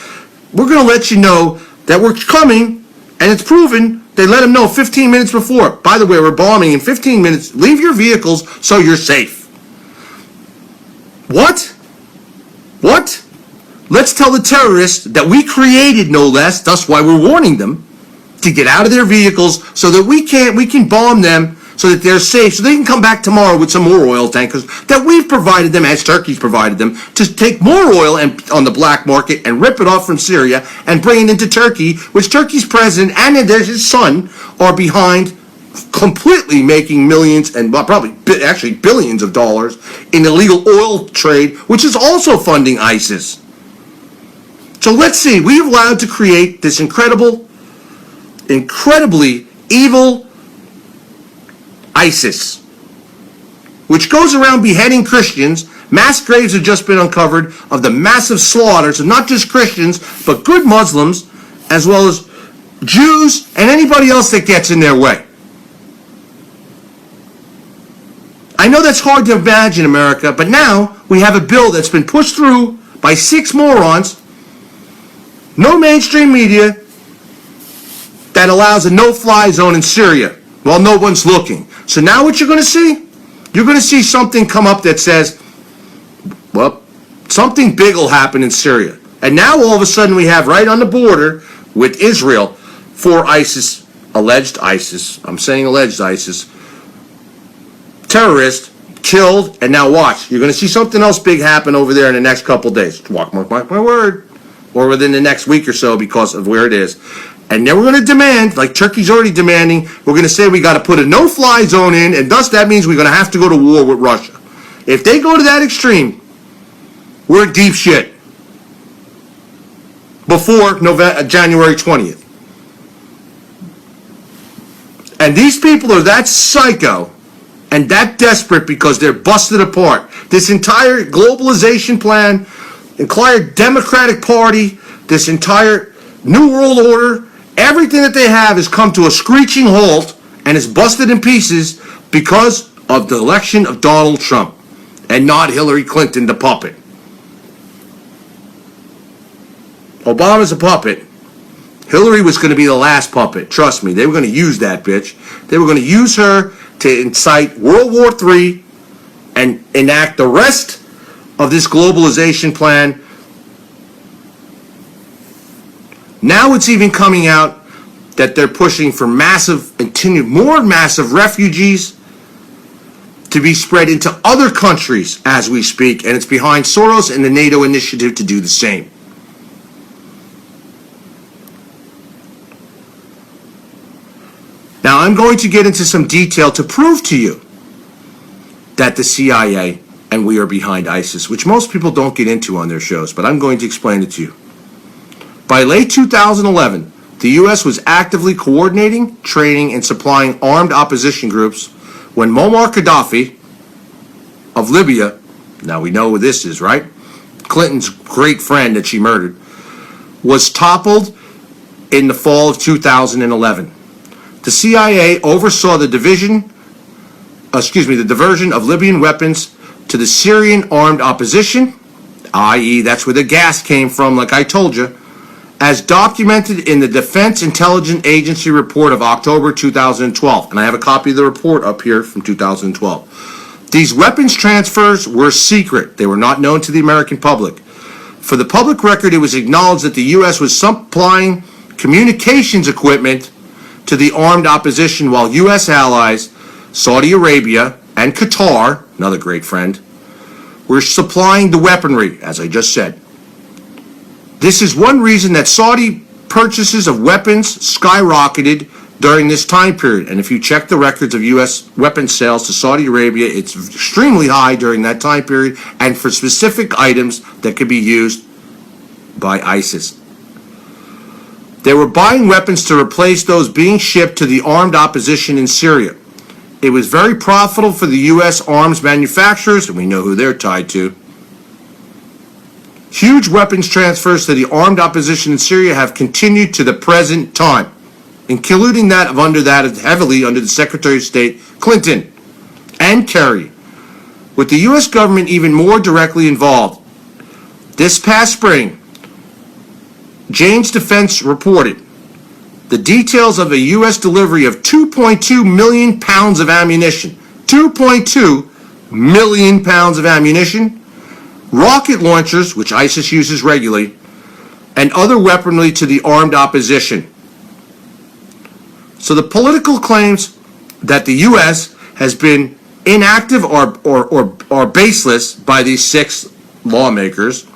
we're going to let you know that we're coming, and it's proven. They let them know 15 minutes before. By the way, we're bombing in 15 minutes. Leave your vehicles so you're safe. What? What? Let's tell the terrorists that we created, no less, that's why we're warning them, to get out of their vehicles so that we can bomb them so that they're safe, so they can come back tomorrow with some more oil tankers that we've provided them, as Turkey's provided them, to take more oil on the black market and rip it off from Syria and bring it into Turkey, which Turkey's president and his son are behind, completely making millions and probably actually billions of dollars in illegal oil trade, which is also funding ISIS. So let's see, we've allowed to create this incredibly evil ISIS, which goes around beheading Christians. Mass graves have just been uncovered of the massive slaughters of not just Christians, but good Muslims, as well as Jews and anybody else that gets in their way. I know that's hard to imagine, America, but now we have a bill that's been pushed through by 6 morons, no mainstream media, that allows a no-fly zone in Syria while no one's looking. So now what you're going to see? You're going to see something come up that says, well, something big will happen in Syria. And now all of a sudden we have right on the border with Israel 4 ISIS, alleged ISIS, I'm saying alleged ISIS, terrorists killed, and now watch. You're going to see something else big happen over there in the next couple days. Mark my word. Or within the next week or so because of where it is. And then we're going to demand, like Turkey's already demanding, we're going to say we got to put a no-fly zone in, and thus that means we're going to have to go to war with Russia. If they go to that extreme, we're in deep shit. Before January 20th. And these people are that psycho and that desperate because they're busted apart. This entire globalization plan, entire Democratic Party, this entire New World Order, everything that they have has come to a screeching halt and is busted in pieces because of the election of Donald Trump and not Hillary Clinton, the puppet. Obama's a puppet. Hillary was going to be the last puppet. Trust me, they were going to use that bitch. They were going to use her to incite World War III and enact the rest of this globalization plan. Now it's even coming out that they're pushing for more massive refugees to be spread into other countries as we speak, and it's behind Soros and the NATO initiative to do the same. Now I'm going to get into some detail to prove to you that the CIA and we are behind ISIS, which most people don't get into on their shows, but I'm going to explain it to you. By late 2011, the U.S. was actively coordinating, training, and supplying armed opposition groups when Muammar Gaddafi of Libya, now we know who this is, right? Clinton's great friend that she murdered, was toppled in the fall of 2011. The CIA oversaw the diversion of Libyan weapons to the Syrian armed opposition, i.e. that's where the gas came from, like I told you, as documented in the Defense Intelligence Agency report of October 2012. And I have a copy of the report up here from 2012. These weapons transfers were secret. They were not known to the American public. For the public record, it was acknowledged that the U.S. was supplying communications equipment to the armed opposition, while U.S. allies, Saudi Arabia and Qatar, another great friend, were supplying the weaponry, as I just said. This is one reason that Saudi purchases of weapons skyrocketed during this time period. And if you check the records of U.S. weapons sales to Saudi Arabia, it's extremely high during that time period and for specific items that could be used by ISIS. They were buying weapons to replace those being shipped to the armed opposition in Syria. It was very profitable for the U.S. arms manufacturers, and we know who they're tied to. Huge weapons transfers to the armed opposition in Syria have continued to the present time, including that heavily under the Secretary of State Clinton and Kerry, with the U.S. government even more directly involved. This past spring, Jane's Defense reported the details of a U.S. delivery of 2.2 million pounds of ammunition, 2.2 million pounds of ammunition, rocket launchers, which ISIS uses regularly, and other weaponry to the armed opposition. So the political claims that the U.S. has been inactive or baseless by these six lawmakers.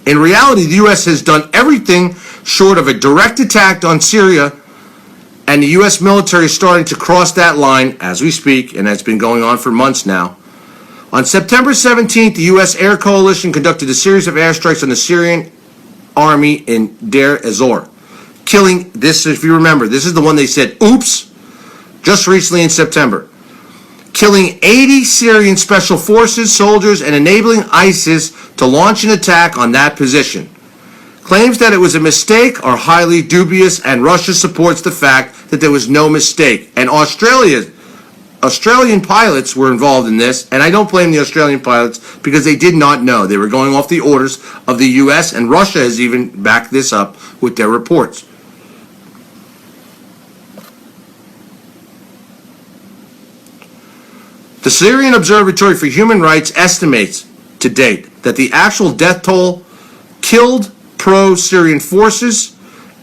In reality, the U.S. has done everything short of a direct attack on Syria, and the U.S. military is starting to cross that line as we speak, and that's been going on for months now. On September 17th, the U.S. Air Coalition conducted a series of airstrikes on the Syrian army in Deir ez-Zor, killing, this, if you remember, this is the one they said, oops, just recently in September, killing 80 Syrian special forces soldiers and enabling ISIS to launch an attack on that position. Claims that it was a mistake are highly dubious, and Russia supports the fact that there was no mistake. And Australian pilots were involved in this, and I don't blame the Australian pilots because they did not know. They were going off the orders of the U.S., and Russia has even backed this up with their reports. The Syrian Observatory for Human Rights estimates to date that the actual death toll killed pro-Syrian forces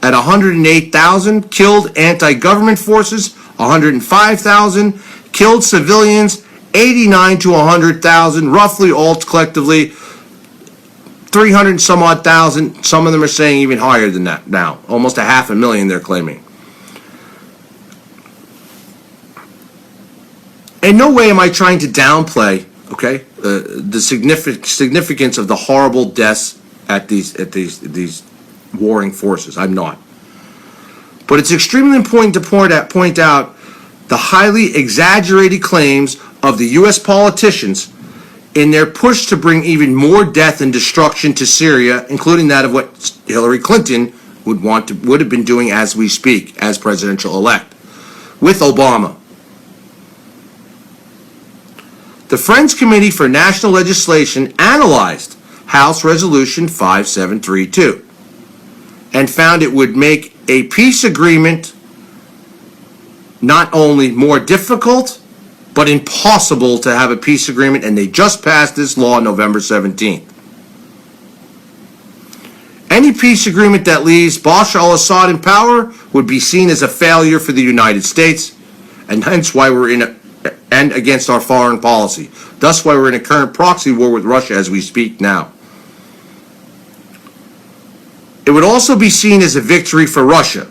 at 108,000, killed anti-government forces 105,000, killed civilians 89 to 100,000, roughly all collectively 300 some odd thousand. Some of them are saying even higher than that now, almost 500,000 they're claiming. In no way am I trying to downplay, the significance of the horrible deaths at these warring forces. I'm not. But it's extremely important to point out the highly exaggerated claims of the U.S. politicians in their push to bring even more death and destruction to Syria, including that of what Hillary Clinton would have been doing as we speak, as presidential-elect, with Obama. The Friends Committee for National Legislation analyzed House Resolution 5732 and found it would make a peace agreement not only more difficult, but impossible to have a peace agreement, and they just passed this law on November 17th. Any peace agreement that leaves Bashar al-Assad in power would be seen as a failure for the United States, and hence why we're in and against our foreign policy. Thus why we're in a current proxy war with Russia as we speak now. It would also be seen as a victory for Russia,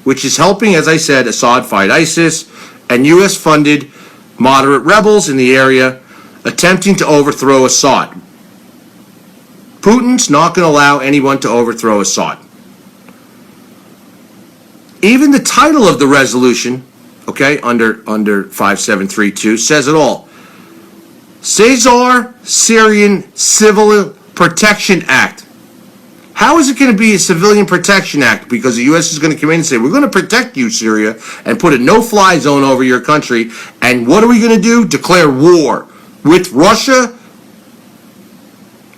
which is helping, as I said, Assad fight ISIS and U.S.-funded moderate rebels in the area attempting to overthrow Assad. Putin's not going to allow anyone to overthrow Assad. Even the title of the resolution, okay, under 5732 says it all. Caesar Syrian Civil Protection Act. How is it going to be a civilian protection act? Because the U.S. is going to come in and say, we're going to protect you, Syria, and put a no-fly zone over your country. And what are we going to do? Declare war with Russia.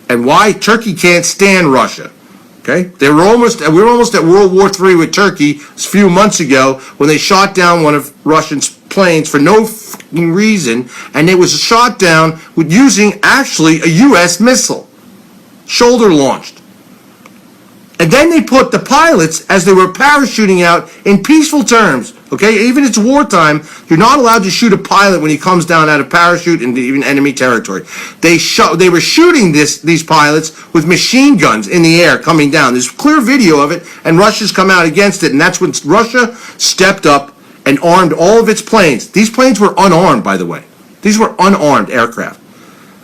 And why? Turkey can't stand Russia. Okay? We were almost at World War III with Turkey a few months ago when they shot down one of Russia's planes for no fucking reason, and it was shot down with using actually a U.S. missile, shoulder launched. And then they put the pilots, as they were parachuting out, in peaceful terms. Okay, even it's wartime, you're not allowed to shoot a pilot when he comes down out of parachute into even enemy territory. They were shooting these pilots with machine guns in the air coming down. There's clear video of it, and Russia's come out against it, and that's when Russia stepped up and armed all of its planes. These planes were unarmed, by the way. These were unarmed aircraft.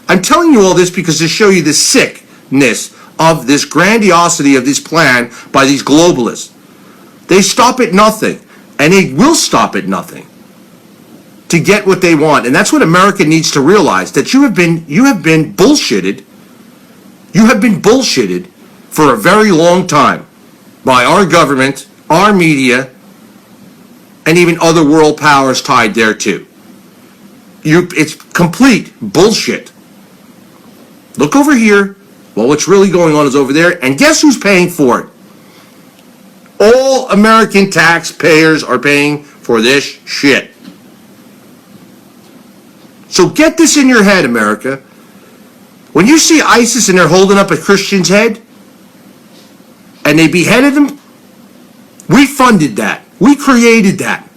I'm telling you all this because to show you the sickness of this grandiosity of this plan by these globalists. They stop at nothing, and they will stop at nothing to get what they want. And that's what America needs to realize, that you have been bullshitted. You have been bullshitted for a very long time by our government, our media, and even other world powers tied thereto. It's complete bullshit. Look over here. Well, what's really going on is over there, and guess who's paying for it? All American taxpayers are paying for this shit. So get this in your head, America. When you see ISIS and they're holding up a Christian's head, and they beheaded him, we funded that. We created that.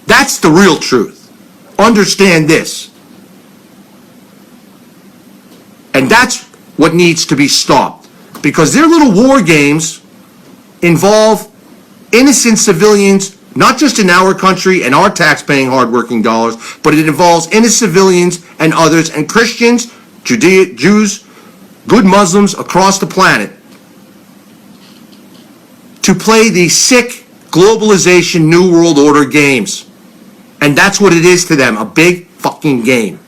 That's the real truth. Understand this. And that's what needs to be stopped, because their little war games involve innocent civilians, not just in our country and our tax-paying, hard-working dollars, but it involves innocent civilians and others, and Christians, Jews, good Muslims across the planet, to play these sick globalization, New World Order games. And that's what it is to them, a big fucking game.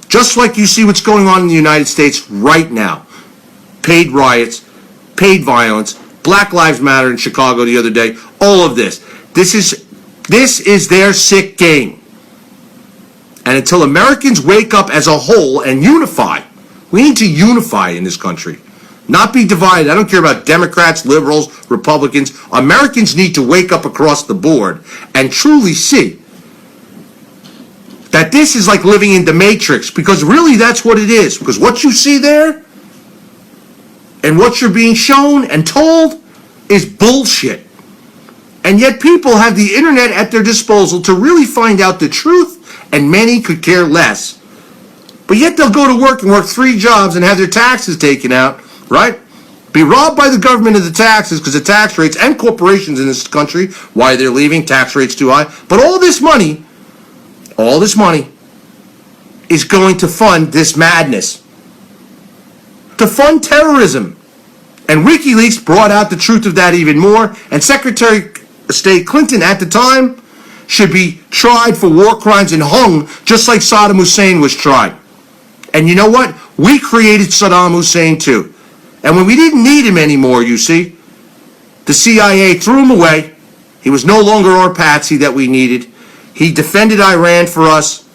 Just like you see what's going on in the United States right now. Paid riots, paid violence, Black Lives Matter in Chicago the other day, all of this. This is their sick game. And until Americans wake up as a whole and unify, we need to unify in this country. Not be divided. I don't care about Democrats, liberals, Republicans. Americans need to wake up across the board and truly see that this is like living in the Matrix, because really that's what it is. Because what you see there and what you're being shown and told is bullshit. And yet people have the internet at their disposal to really find out the truth, and many could care less. But yet they'll go to work and work 3 jobs and have their taxes taken out, right? Be robbed by the government of the taxes because the tax rates and corporations in this country, why they're leaving, tax rates too high. But all this money is going to fund this madness, to fund terrorism. And WikiLeaks brought out the truth of that even more. And Secretary of State Clinton at the time should be tried for war crimes and hung just like Saddam Hussein was tried. And you know what? We created Saddam Hussein too. And when we didn't need him anymore, you see, the CIA threw him away. He was no longer our patsy that we needed. He defended Iran for us,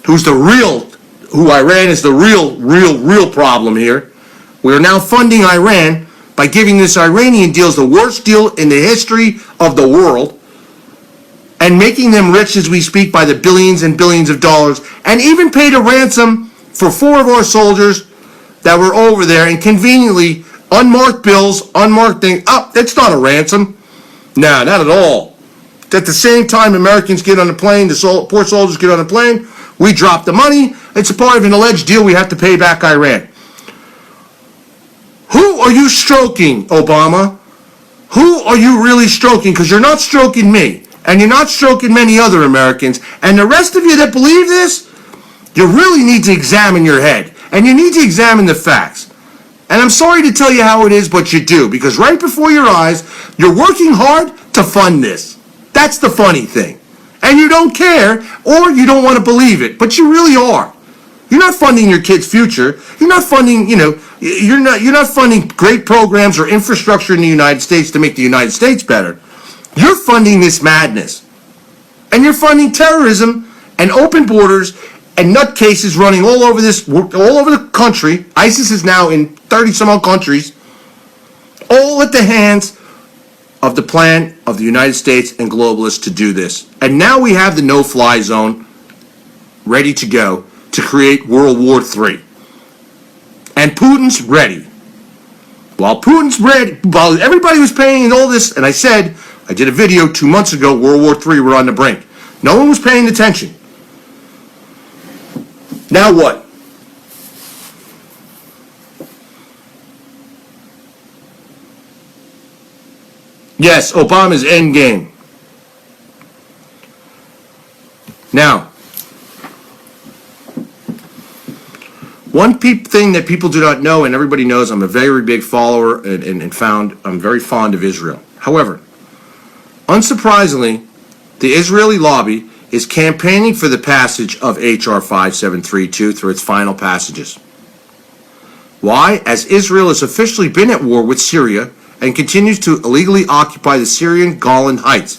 who Iran is the real problem here. We are now funding Iran by giving this Iranian deal the worst deal in the history of the world, and making them rich as we speak by the billions and billions of dollars, and even paid a ransom for 4 of our soldiers that were over there, and conveniently unmarked bills, unmarked things. Oh, it's not a ransom. No, not at all. At the same time Americans get on the plane, the poor soldiers get on the plane, we drop the money. It's a part of an alleged deal we have to pay back Iran. Who are you stroking, Obama? Who are you really stroking? Because you're not stroking me, and you're not stroking many other Americans. And the rest of you that believe this, you really need to examine your head And you need to examine the facts. And I'm sorry to tell you how it is, but you do. Because right before your eyes, you're working hard to fund this. That's the funny thing. And you don't care, or you don't want to believe it, but you really are. You're not funding your kids' future. You're not funding, you're not funding great programs or infrastructure in the United States to make the United States better. You're funding this madness. And you're funding terrorism and open borders and nutcases running all over the country. ISIS is now in 30 some odd countries, all at the hands of the plan of the United States and globalists to do this. And now we have the no-fly zone ready to go to create World War III. And Putin's ready. While Putin's ready, while everybody was paying all this, and I did a video 2 months ago, World War III, we're on the brink. No one was paying attention. Now what? Yes, Obama's endgame. Now, one thing that people do not know, and everybody knows, I'm a very big follower I'm very fond of Israel. However, unsurprisingly, the Israeli lobby is campaigning for the passage of H.R. 5732 through its final passages. Why? As Israel has officially been at war with Syria and continues to illegally occupy the Syrian Golan Heights.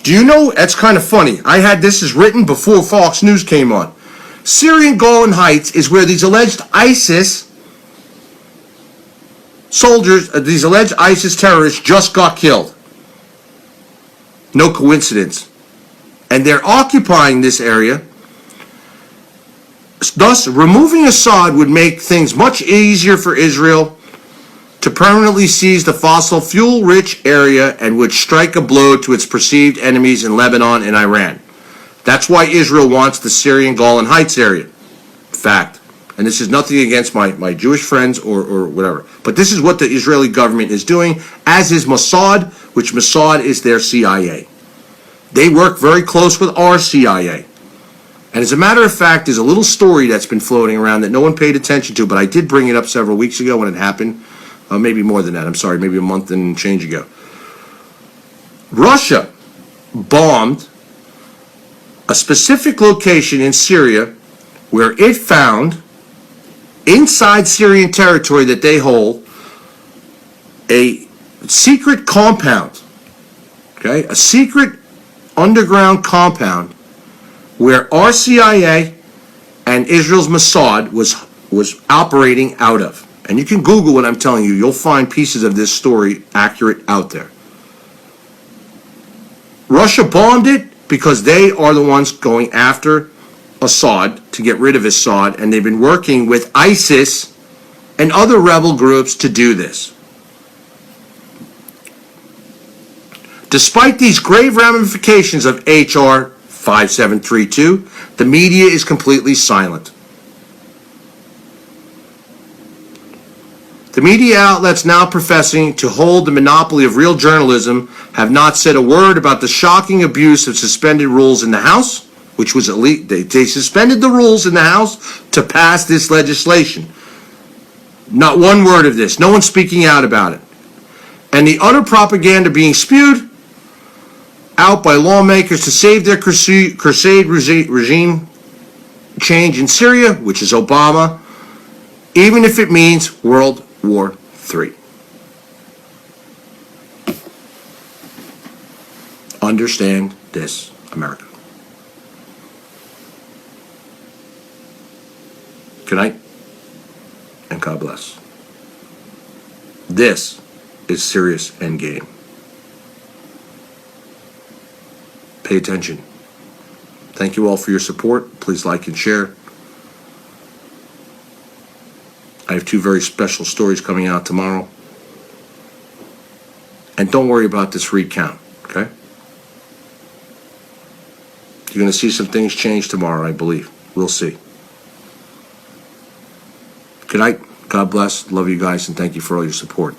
Do you know, that's kind of funny. I had this as written before Fox News came on. Syrian Golan Heights is where these alleged ISIS soldiers, these alleged ISIS terrorists just got killed. No coincidence. And they're occupying this area. Thus, removing Assad would make things much easier for Israel to permanently seize the fossil fuel-rich area and would strike a blow to its perceived enemies in Lebanon and Iran. That's why Israel wants the Syrian Golan Heights area. Fact. And this is nothing against my Jewish friends or whatever. But this is what the Israeli government is doing, as is Mossad, which Mossad is their CIA. They work very close with our CIA. And as a matter of fact, there's a little story that's been floating around that no one paid attention to, but I did bring it up several weeks ago when it happened. Maybe more than that. I'm sorry, maybe a month and change ago. Russia bombed a specific location in Syria where it found, inside Syrian territory that they hold, a secret compound. Okay? A secret underground compound where our CIA and Israel's Mossad was operating out of. And you can Google what I'm telling you. You'll find pieces of this story accurate out there. Russia bombed it because they are the ones going after Assad to get rid of Assad, and they've been working with ISIS and other rebel groups to do this. Despite these grave ramifications of H.R. 5732, the media is completely silent. The media outlets now professing to hold the monopoly of real journalism have not said a word about the shocking abuse of suspended rules in the House, which was elite. They suspended the rules in the House to pass this legislation. Not one word of this. No one's speaking out about it. And the utter propaganda being spewed out by lawmakers to save their crusade regime change in Syria, which is Obama, even if it means World War III. Understand this, America. Good night, and God bless. This is serious endgame. Pay attention. Thank you all for your support. Please like and share. I have 2 very special stories coming out tomorrow. And don't worry about this recount, okay? You're going to see some things change tomorrow, I believe. We'll see. Good night. God bless. Love you guys, and thank you for all your support.